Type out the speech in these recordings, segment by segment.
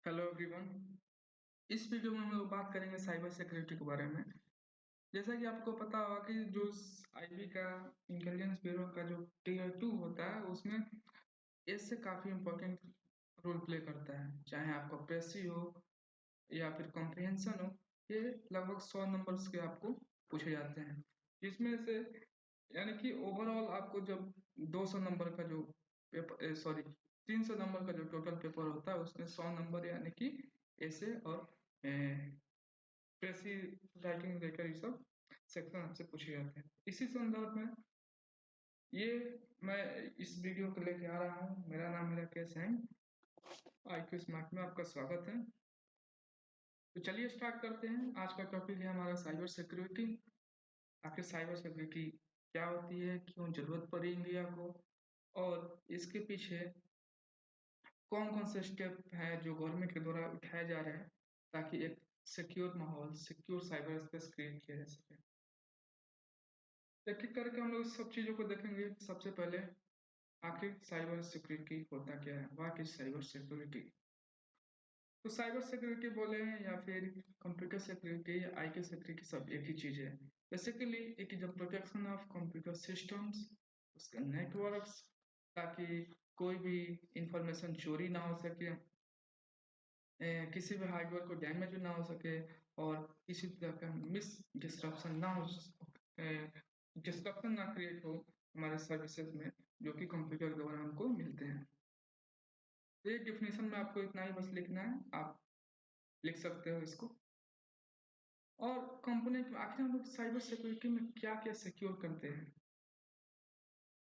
Hello everyone. इस video में हम लोग बात करेंगे साइबर सिक्योरिटी के बारे में। जैसा कि आपको पता होगा कि जो आईबी का इंटेलिजेंस ब्यूरो का जो टीयर 2 होता है उसमें इससे काफ़ी इम्पोर्टेंट रोल प्ले करता है, चाहे आपका प्रेसी हो या फिर कॉम्प्रिहेंशन हो। ये लगभग 100 नंबर्स के आपको पूछे जाते हैं, जिसमें से यानी कि ओवरऑल आपको जब 200 नंबर का जो पेपर, सॉरी, 300 नंबर का जो टोटल पेपर होता है उसमें 100 नंबर यानी कि ऐसे और प्रेसी राइटिंग लेकर ये सब सेक्शन आपसे पूछे जाते हैं। इसी संदर्भ में ये मैं इस वीडियो को लेके आ रहा हूँ। मेरा नाम है राकेश है, IQ स्मार्ट में आपका स्वागत है। तो चलिए स्टार्ट करते हैं। आज का टॉपिक है हमारा साइबर सिक्योरिटी। आखिर साइबर सिक्योरिटी क्या होती है, क्यों जरूरत पड़ी इंडिया को, और इसके पीछे कौन कौन से स्टेप हैं जो गवर्नमेंट के द्वारा उठाए जा रहे हैं ताकि एक सिक्योर माहौल, सिक्योर साइबर स्पेस क्रिएट किया जा सके। एक एक करके हम लोग इस सब चीजों को देखेंगे। सबसे पहले आखिर साइबर सिक्योरिटी होता क्या है, व्हाट इज साइबर सिक्योरिटी। तो साइबर सिक्योरिटी बोले या फिर कंप्यूटर सिक्योरिटी या आईटी सिक्योरिटी सब एक ही चीज है। Basically it is the protection of computer systems, उसके नेटवर्क्स, ताकि कोई भी इंफॉर्मेशन चोरी ना हो सके, किसी भी हार्डवेयर को डैमेज ना हो सके, और किसी तरह का मिस डिस्ट्रप्शन ना हो, डिस्ट्रप्शन ना क्रिएट हो हमारे सर्विसेज में, जो कि कंप्यूटर द्वारा हमको मिलते हैं। तो एक डिफिनेशन में आपको इतना ही बस लिखना है, आप लिख सकते हो इसको। और कंपोनेंट आखिर हम लोग साइबर सिक्योरिटी में क्या क्या सिक्योर करते हैं,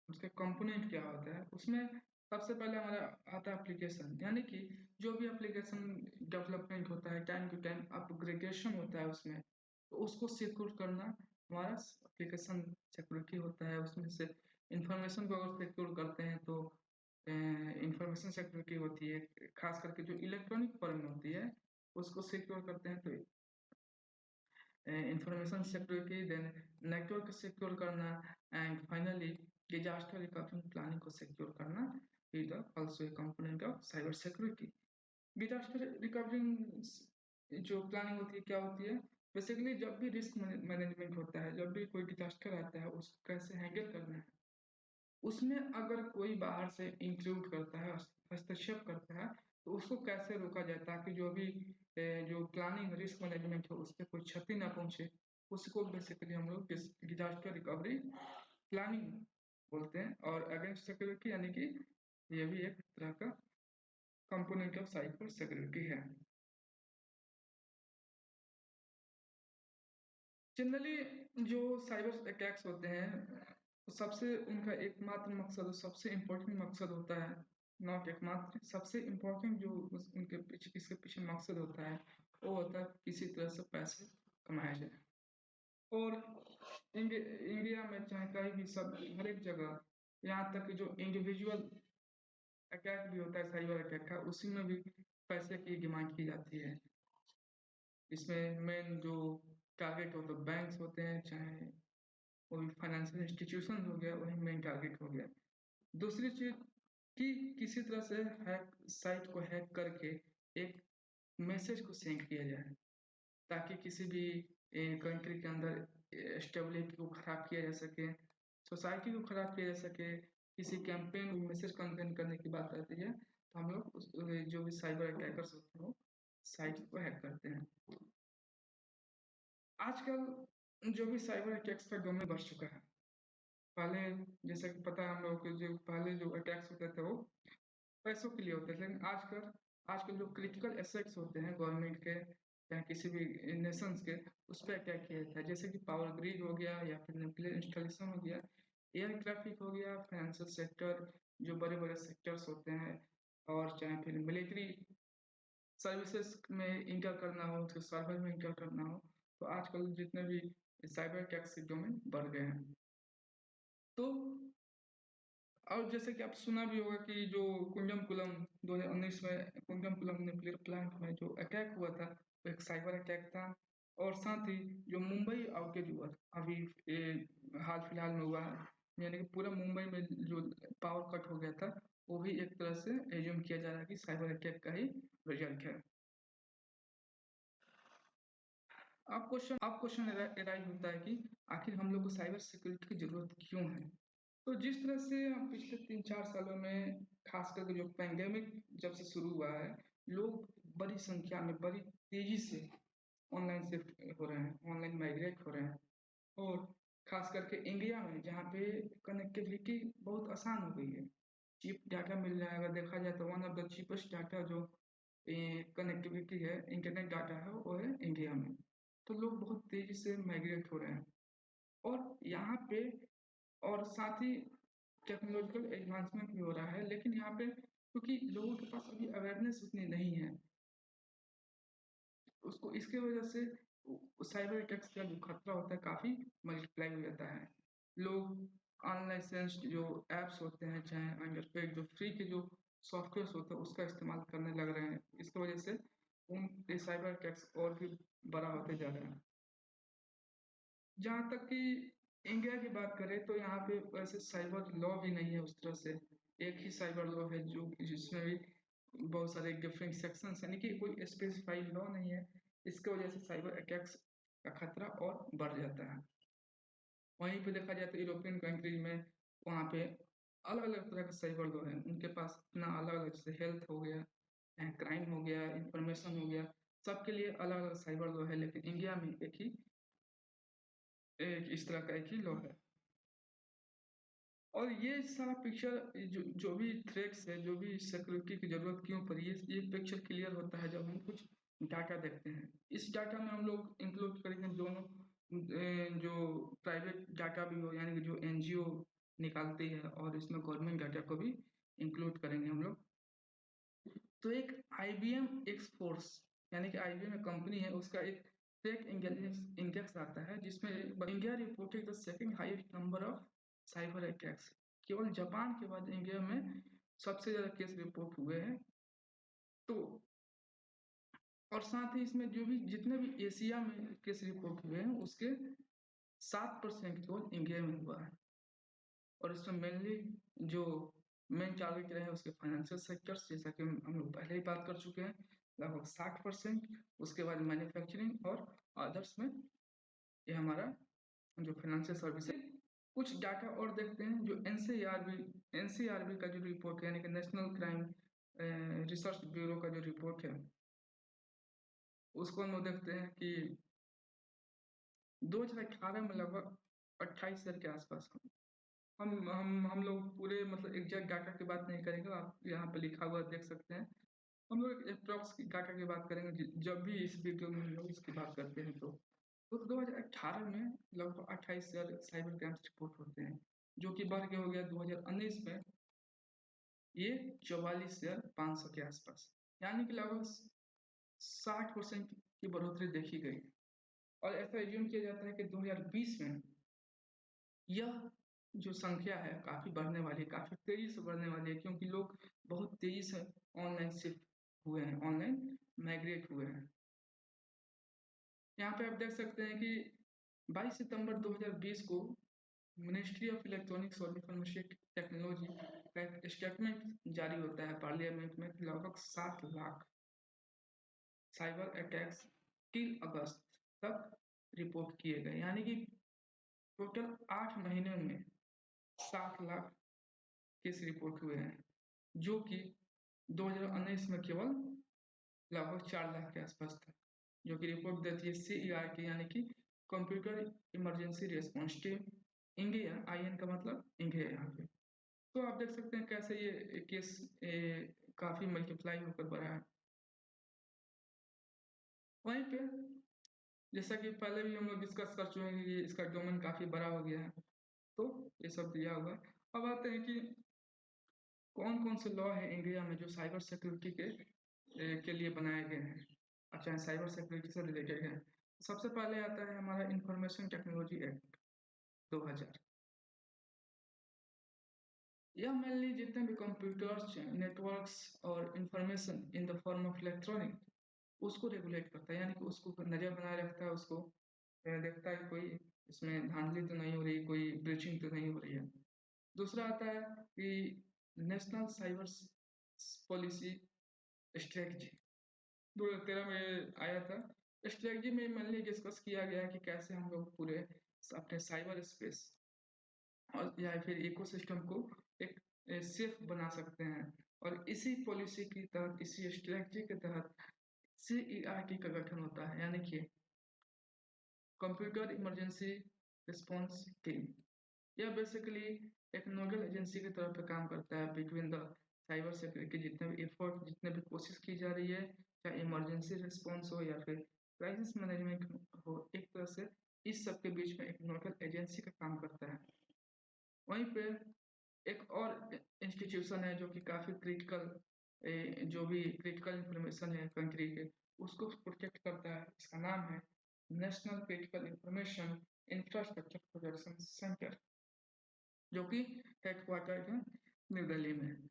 उसके कंपोनेंट क्या होता है उसमें। सबसे पहले हमारा आता है एप्लीकेशन, यानी कि जो भी एप्लीकेशन डेवलपमेंट होता है, टाइम टू टाइम अपग्रेडेशन होता है उसमें, तो उसको सिक्योर करना हमारा एप्लीकेशन सिक्योरिटी होता है। उसमें से इंफॉर्मेशन को अगर सिक्योर करते हैं तो इंफॉर्मेशन सिक्योरिटी होती है। खास करके जो इलेक्ट्रॉनिक फॉर्म में होती है उसको सिक्योर करते हैं तो information security, then network secure करना, and finally disaster recovery planning को सिक्योर करना is also a component of cyber security. Disaster recovery जो प्लानिंग होती है क्या होती है, बेसिकली जब भी रिस्क मैनेजमेंट होता है, जब भी कोई डिजास्टर आता है उसको कैसे हैंडल करना है, उसमें अगर कोई बाहर से इंक्लूड करता है, हस्तक्षेप करता है, तो उसको कैसे रोका जाए ताकि जो भी जो प्लानिंग रिस्क मैनेजमेंट है उस पर कोई क्षति ना पहुंचे, उसको बेसिकली हम लोग डिजास्टर रिकवरी प्लानिंग बोलते हैं। और अगेंस्ट सिक्योरिटी यानी कि ये भी एक तरह का कंपोनेंट ऑफ साइबर सिक्योरिटी है। जनरली जो साइबर अटैक्स होते हैं सबसे उनका एकमात्र मकसद, सबसे इम्पोर्टेंट मकसद होता है, नॉट एकमात्र, सबसे इम्पोर्टेंट जो उनके पीछे इसके पीछे मकसद होता है वो होता है किसी तरह से पैसे कमाया जाए। और इंडिया में चाहे कहीं भी, सब हर एक जगह, यहाँ तक कि जो इंडिविजुअल अटैक भी होता है साइबर अटैक का, उसी में भी पैसे की डिमांड की जाती है। इसमें मेन जो टारगेट हो तो बैंक्स होते हैं, चाहे कोई फाइनेंशियल इंस्टीट्यूशन हो गया, वही मेन टारगेट हो गया। दूसरी चीज कि किसी तरह से हैक साइट को हैक करके एक मैसेज को सेंड किया जाए ताकि किसी भी कंट्री के अंदर स्टेबिलिटी को खराब किया जा सके, सोसाइटी को खराब किया जा सके। किसी कैंपेन मैसेज कंटेन करने की बात आती है तो हम लोग जो भी साइबर अटैकर्स होते हैं वो साइट को हैक करते हैं। आजकल जो भी साइबर अटैक्स का डोमेन बढ़ चुका है। पहले जैसा कि पता है हम लोगों को, जो पहले जो अटैक्स होते थे वो पैसों के लिए होते थे, लेकिन आजकल आजकल जो क्रिटिकल एसेट्स होते हैं गवर्नमेंट के या किसी भी नेशंस के, उस पर अटैक किया जाता है। जैसे कि पावर ग्रिड हो गया, या फिर न्यूक्लियर इंस्टॉलेशन हो गया, एयर ट्रैफिक हो गया, फाइनेंशियल सेक्टर, जो बड़े बड़े सेक्टर्स होते हैं, और चाहे फिर मिलिट्री सर्विसेज में इंटर करना हो, उसके सर्वर में इंटर करना हो, तो आजकल जितने भी साइबर अटैक्स के डोमेन बढ़ गए हैं। तो और जैसे कि आप सुना भी होगा कि जो कुंडमकुलम 2019 में कुंडमकुलम न्यूक्लियर प्लांट में जो अटैक हुआ था वो एक साइबर अटैक था। और साथ ही जो मुंबई आउटेज हुआ अभी हाल फिलहाल में हुआ है, यानी कि पूरा मुंबई में जो पावर कट हो गया था, वो भी एक तरह से एज्यूम किया जा रहा है कि साइबर अटैक का ही रिजल्ट है। अब क्वेश्चन एराइज होता है कि आखिर हम लोग को साइबर सिक्योरिटी की जरूरत क्यों है। तो जिस तरह से हम पिछले 3-4 सालों में खास करके जो पैंडेमिक जब से शुरू हुआ है, लोग बड़ी संख्या में बड़ी तेजी से ऑनलाइन शिफ्ट हो रहे हैं, ऑनलाइन माइग्रेट हो रहे हैं। और खास करके इंडिया में जहाँ पे कनेक्टिविटी बहुत आसान हो गई है, चीप डाटा मिल रहा है। अगर देखा जाए तो one of the cheapest data जो कनेक्टिविटी है, इंटरनेट डाटा है, वो है इंडिया में। तो लोग बहुत तेजी से माइग्रेट हो रहे हैं और यहाँ पे और साथ ही टेक्नोलॉजिकल एडवांसमेंट भी हो रहा है, लेकिन यहाँ पे क्योंकि लोगों के पास अभी अवेयरनेस उतनी नहीं है, उसको इसके वजह से साइबर अटैक्स का जो खतरा होता है काफ़ी मल्टीप्लाई हो जाता है। लोग अनलाइसेंस्ड जो एप्स होते हैं, चाहे अगर पे जो फ्री के जो सॉफ्टवेयर होते हैं उसका इस्तेमाल करने लग रहे हैं। इसकी वजह से उन साइबर अटैक्स और भी बड़ा होते जा रहा है। जहाँ तक कि इंडिया की बात करें तो यहाँ पे वैसे साइबर लॉ भी नहीं है उस तरह से। एक ही साइबर लॉ है जो जिसमें भी बहुत सारे डिफरेंट सेक्शंस, यानी कि कोई स्पेसिफाइड लॉ नहीं है। इसकी वजह से साइबर अटैक्स का खतरा और बढ़ जाता है। वहीं पे देखा जाए तो यूरोपियन कंट्रीज में वहाँ पे अलग अलग तरह के साइबर लॉ हैं, उनके पास अपना अलग अलग, जैसे हेल्थ हो गया, क्राइम हो गया, इंफॉर्मेशन हो गया, सबके लिए अलग अलग साइबर लॉ है। लेकिन इंडिया में एक इस तरह का एक ही लॉ है। और ये सारा पिक्चर जो भी थ्रेट्स है, जो भी सिक्योरिटी की जरूरत क्यों पड़ी है, ये पिक्चर क्लियर होता है जब हम कुछ डाटा देखते हैं। इस डाटा में हम लोग इंक्लूड करेंगे दोनों जो प्राइवेट डाटा भी हो, यानी कि जो एनजीओ निकालती है, और इसमें गवर्नमेंट डाटा को भी इंक्लूड करेंगे हम लोग। तो एक IBM एक्सफोर्स, यानी कि IBM कंपनी है, उसका एक थ्रेट इंडेक्स आता है जिसमें India reported the second highest number of cyber attacks. केवल जापान के बाद इंडिया में सबसे ज्यादा केस रिपोर्ट हुए हैं। तो और साथ ही इसमें जो भी जितने भी एशिया में केस रिपोर्ट हुए हैं उसके 7% केवल इंडिया में हुआ है। और इसमें मेनली जो मेन टारगेट रहे हैं उसके फाइनेंशियल सेक्टर्स, जैसा कि हम लोग पहले ही बात कर चुके हैं, लगभग 60%। उसके बाद मैन्युफैक्चरिंग और अदर्स में ये हमारा जो फाइनेंशियल सर्विस है। कुछ डाटा और देखते हैं जो एनसीआरबी का जो रिपोर्ट है, यानी कि नेशनल क्राइम रिसर्च ब्यूरो का जो रिपोर्ट है, उसको हम लोग देखते हैं कि 2018 में लगभग 28,000 के आसपास हम लोग पूरे मतलब एग्जैक्ट डाटा की बात नहीं करेंगे, आप यहाँ पे लिखा हुआ देख सकते हैं। हम लोग अप्रॉक्स डाटा की बात करेंगे जब भी इस वीडियो में हम लोग इसकी बात करते हैं। तो 2018 में लगभग 28,000 साइबर क्राइम्स रिपोर्ट होते हैं, जो कि बढ़ के हो गया 2019 में ये 44,500 के आसपास, यानी कि लगभग 60% की बढ़ोतरी देखी गई। और ऐसा एज्यूम किया जाता है कि 2020 में यह जो संख्या है काफी बढ़ने वाली है, काफी तेजी से बढ़ने वाली है, क्योंकि लोग बहुत तेजी से ऑनलाइन शिफ्ट हुए हैं, ऑनलाइन माइग्रेट हुए हैं। यहाँ पे आप देख सकते हैं कि 22 सितंबर 2020 को मिनिस्ट्री ऑफ इलेक्ट्रॉनिक्स और इंफॉर्मेशन टेक्नोलॉजी का एक स्टेटमेंट जारी होता है पार्लियामेंट में, लगभग 7 lakh cyber attacks till August तक रिपोर्ट किए गए, यानी कि टोटल 8 महीने में 7 लाख केस रिपोर्ट हुए हैं, जो कि 2019 में केवल लगभग 4 लाख के आसपास था, जो कि रिपोर्ट देती है CERT, यानी कि computer emergency response team India. IN का मतलब इंडिया यहाँ पे। तो आप देख सकते हैं कैसे ये केस काफी मल्टीप्लाई होकर बढ़ा है। वहीं पे जैसा कि पहले भी हम लोग डिस्कस कर चुके हैं कि इसका डोमेन काफी बड़ा हो गया है, तो ये सब दिया हुआ है। अब आते हैं कि कौन कौन से लॉ है इंडिया में जो साइबर सिक्योरिटी के लिए बनाए गए हैं, अच्छा साइबर सिक्योरिटी से रिलेटेड है। सबसे पहले आता है हमारा इंफॉर्मेशन टेक्नोलॉजी एक्ट 2000। यह मेनली जितने भी कंप्यूटर्स, नेटवर्क्स और information in the form of electronic उसको रेगुलेट करता है, यानी कि उसको नजर बनाए रखता है, उसको देखता है कोई इसमें धांधली तो नहीं हो रही, कोई ब्रीचिंग तो नहीं हो रही है। दूसरा आता है कि नेशनल साइबर पॉलिसी स्ट्रेटजी 2013 में आया था। स्ट्रेटजी में मेनली डिस्कस किया गया है कि कैसे हम लोग पूरे अपने साइबर स्पेस और या फिर इकोसिस्टम को एक सेफ बना सकते हैं। और इसी पॉलिसी की तहत, इसी स्ट्रेटजी के तहत CERT का गठन होता है, यानी कि कंप्यूटर इमरजेंसी रिस्पॉन्स टीम। यह बेसिकली एक नोडल एजेंसी की तरह पे काम करता है बिटवीन द साइबर सिक्योरिटी। जितने भी एफर्ट, जितने भी कोशिश की जा रही है, चाहे इमरजेंसी रिस्पॉन्स हो या फिर क्राइसिस मैनेजमेंट हो, एक तरह से इस सब के बीच में एक नोडल एजेंसी का काम करता है। वहीं पे एक और इंस्टीट्यूशन है जो कि काफ़ी क्रिटिकल, जो भी क्रिटिकल इंफॉर्मेशन है कंट्री के, उसको प्रोटेक्ट करता है। इसका नाम है national critical information infrastructure protection centre, जो कि हेडक्वार्टर है न्यू दिल्ली में।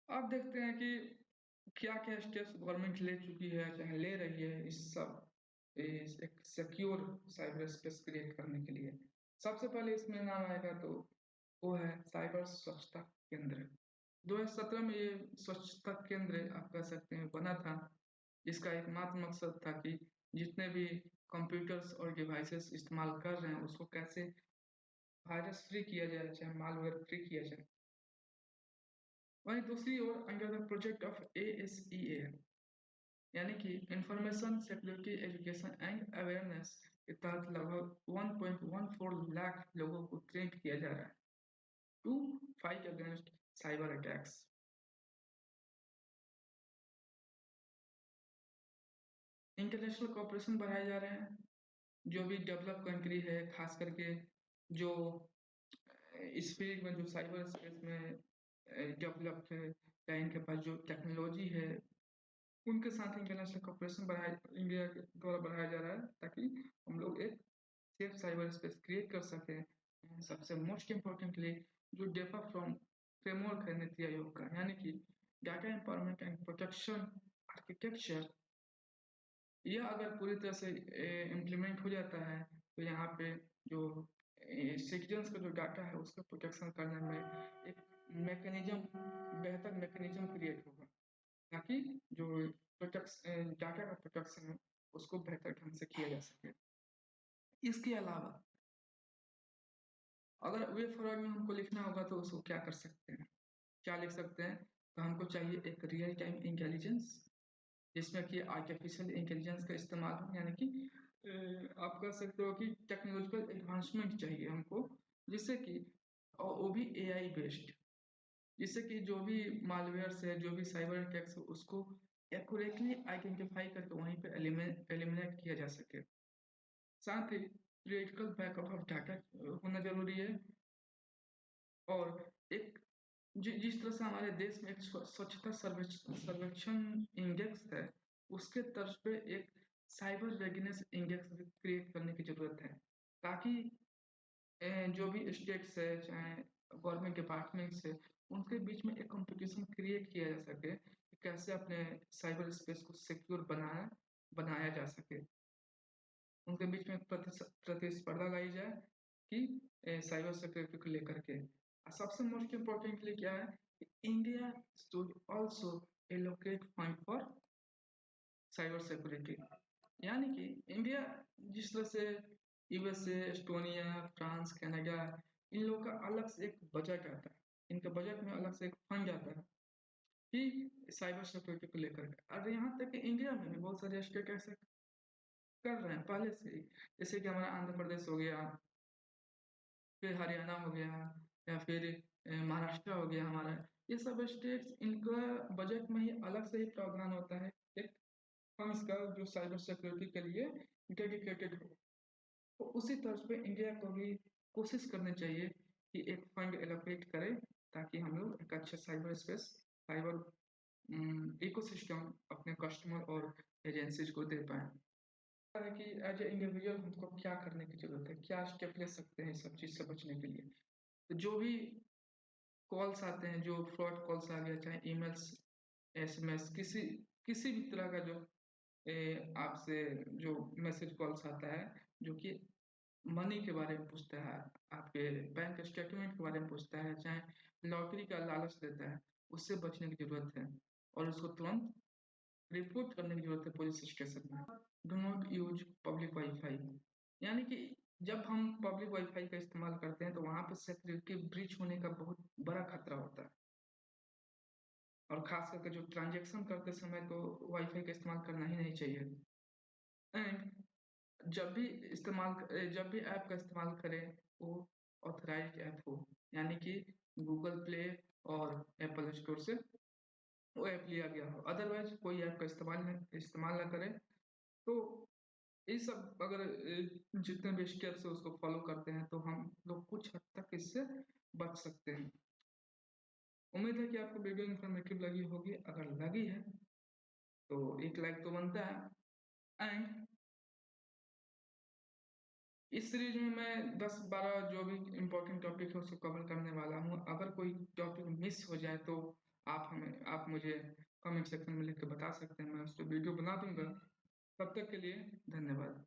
अब देखते हैं कि क्या क्या स्टेप्स गवर्नमेंट ले चुकी है, चाहे ले रही है इस सब एक सिक्योर साइबर स्पेस क्रिएट करने के लिए। सबसे पहले इसमें नाम आएगा तो वो है साइबर स्वच्छता केंद्र। 2017 में ये स्वच्छता केंद्र आप कह सकते हैं बना था, जिसका एकमात्र मकसद था कि जितने भी कंप्यूटर्स और डिवाइसेस इस्तेमाल कर रहे हैं उसको कैसे वायरस फ्री किया जाए, चाहे मालवेयर फ्री किया जाए। वहीं दूसरी ओर under the project of ASEA, यानी कि information security education and awareness के तहत लगभग 1.14 लाख लोगों को ट्रेन किया जा रहा है to fight against cyber attacks. International cooperation बढ़ाए जा रहे हैं। जो भी डेवलप कंट्री है, खास करके जो इस फील्ड में, जो साइबर स्पेस में डेवलप्ड है, या इनके पास जो टेक्नोलॉजी है, उनके साथ इंटरनेशनल कॉपरेशन बढ़ाया, इंडिया के द्वारा बढ़ाया जा रहा है, ताकि हम लोग एक सेफ साइबर स्पेस क्रिएट कर सकें। सबसे मोस्ट इम्पोर्टेंटली जो डेटा फ्रॉम फ्रेमवर्क है नीति आयोग का, यानी कि data empowerment and protection architecture, यह अगर पूरी तरह से इम्प्लीमेंट हो जाता है तो यहाँ पे जो सिटीजन्स का जो डाटा है उसका प्रोटेक्शन करने में एक मैकेनिज्म, बेहतर मैकेनिज्म क्रिएट होगा, ताकि जो प्रोटेक्शन डाटा का प्रोटेक्शन है उसको बेहतर ढंग से किया जा सके। इसके अलावा अगर वे फॉरवर्ड में हमको लिखना होगा तो उसको क्या कर सकते हैं, क्या लिख सकते हैं? तो हमको चाहिए एक रियल टाइम इंटेलिजेंस, जिसमें कि आर्टिफिशियल इंटेलिजेंस का इस्तेमाल हो, यानी कि आप कह सकते हो कि टेक्नोलॉजिकल एडवांसमेंट चाहिए हमको, जिससे कि, और वो भी AI बेस्ड, जिससे कि जो भी मालवेयर है, जो भी साइबर अटैक्स है, उसको एक्यूरेटली आइडेंटिफाई करके वहीं पे एलिमिनेट किया जा सके। साथ ही क्रिटिकल बैकअप ऑफ डाटा होना जरूरी है। और एक जिस तरह से हमारे देश में एक स्वच्छता सर्वेक्षण इंडेक्स है, उसके तर्ज पे एक साइबर रेडीनेस इंडेक्स क्रिएट करने की जरूरत है, ताकि जो भी स्टेट्स है, चाहे गवर्नमेंट डिपार्टमेंट्स है, उनके बीच में एक कंपटीशन क्रिएट किया जा सके कि कैसे अपने साइबर स्पेस को सिक्योर बनाया जा सके। उनके बीच में प्रतिस्पर्धा लाई जाए कि साइबर सिक्योरिटी को लेकर के। सबसे मोस्ट इम्पोर्टेंटली क्या है कि India should also allocate fund for cyber security, यानी कि इंडिया जिस तरह से USA, एस्टोनिया, फ्रांस, कनाडा, इन लोगों का अलग से एक बजट आता है, इनके बजट में अलग से एक फंड आता है कि साइबर सिक्योरिटी को लेकर के। और यहाँ तक कि इंडिया में भी बहुत सारे स्टेट ऐसे कर रहे हैं पहले से ही, जैसे कि हमारा आंध्र प्रदेश हो गया, फिर हरियाणा हो गया, या फिर महाराष्ट्र हो गया हमारा। ये सब स्टेट्स, इनका बजट में ही अलग से ही प्रावधान होता है एक फंड्स का, जो साइबर सिक्योरिटी के लिए डेडिकेटेड हो। तो उसी तर्ज पे इंडिया को भी कोशिश करनी चाहिए कि एक फंड एलोकेट करे, ताकि हम लोग एक अच्छा साइबर स्पेस, साइबर इकोसिस्टम अपने कस्टमर और एजेंसीज को दे पाए। है कि एज ए इंडिविजुअल हमको क्या करने की जरूरत है, क्या स्टेप ले सकते हैं सब चीज से बचने के लिए। तो जो भी कॉल्स आते हैं, जो फ्रॉड कॉल्स आ गया, चाहे ईमेल्स, SMS, किसी किसी भी तरह का जो आपसे जो मैसेज कॉल्स आता है, जो कि मनी के बारे में पूछता है, आपके बैंक स्टेटमेंट के बारे में पूछता है, चाहे लॉटरी का लालच देता है, उससे बचने की जरूरत है और उसको तुरंत रिपोर्ट करने की जरूरत है पुलिस स्टेशन में। Do not use public wifi, यानी कि जब हम पब्लिक वाईफाई का इस्तेमाल करते हैं तो वहां पर सिक्योरिटी ब्रीच होने का बहुत बड़ा खतरा होता है, और खास करके जो ट्रांजेक्शन करते समय तो वाईफाई का इस्तेमाल करना ही नहीं चाहिए। एंड जब भी ऐप का इस्तेमाल करें वो ऑथराइज्ड ऐप हो, यानी कि गूगल प्ले और एप्पल स्टोर से वो ऐप लिया गया हो, अदरवाइज कोई ऐप का इस्तेमाल ना करें। तो ये सब अगर जितने भी स्टेप्स है उसको फॉलो करते हैं तो हम लोग कुछ हद तक इससे बच सकते हैं। उम्मीद है कि आपको वीडियो इन्फॉर्मेटिव लगी होगी, अगर लगी है तो एक लाइक तो बनता है। एंड इस सीरीज में मैं 10-12 जो भी इम्पोर्टेंट टॉपिक है उसको कवर करने वाला हूँ। अगर कोई टॉपिक मिस हो जाए तो आप मुझे कमेंट सेक्शन में लिख के बता सकते हैं, मैं उस पर वीडियो बना दूंगा। तब तक के लिए धन्यवाद।